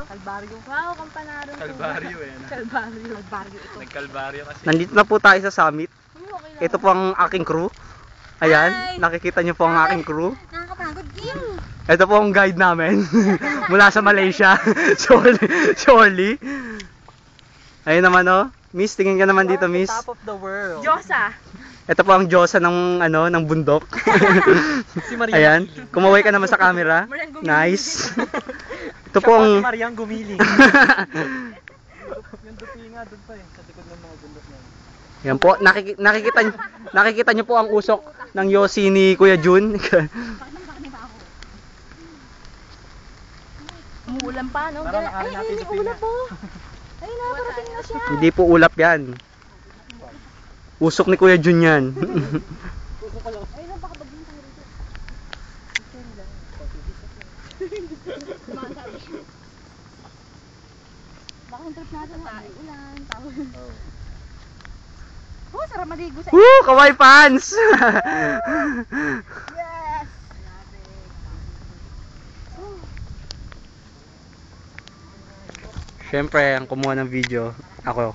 Kalbaryo. Wow, kampanaro. Kalbaryo eh. Kalbaryo. Kalbaryo ito. Nagkalbaryo kasi. Nandito na po tayo sa summit. Okay lang. Ito po ang aking crew. Ayan, Hi! nakikita niyo po ang aking crew. Nakakapagod, Kim. Ito po ang guide namin mula sa Malaysia. Surely. Ayun naman oh. Miss, tingin ka naman dito, Miss. Top of the world. Diyosa. Ito po ang Diyosa ng ng bundok. Si Maria. Ayan, kumaway ka naman sa camera. Mariang gumiling. Nice. Ito po ang Si Mariang gumiling. Yung dupi nga doon pa eh, sa likod ng mga bundok na yun. Yan po, nakikita niyo po ang usok ng Yossi ni Kuya Jun. Umuulan pa, no? Tara, nakain natin Ay, yung ulap pina. po. Ay, nakaparating na siya. Hindi po ulap yan. Usok ni Kuya Jun yan. Ay, napakabagin tayo rito. Baka yung trip natin na ulan, tawag. Oh, sarap maligo sa Woo! Kawaii fans! Yes! Siyempre, ang kumuha ng video, ako.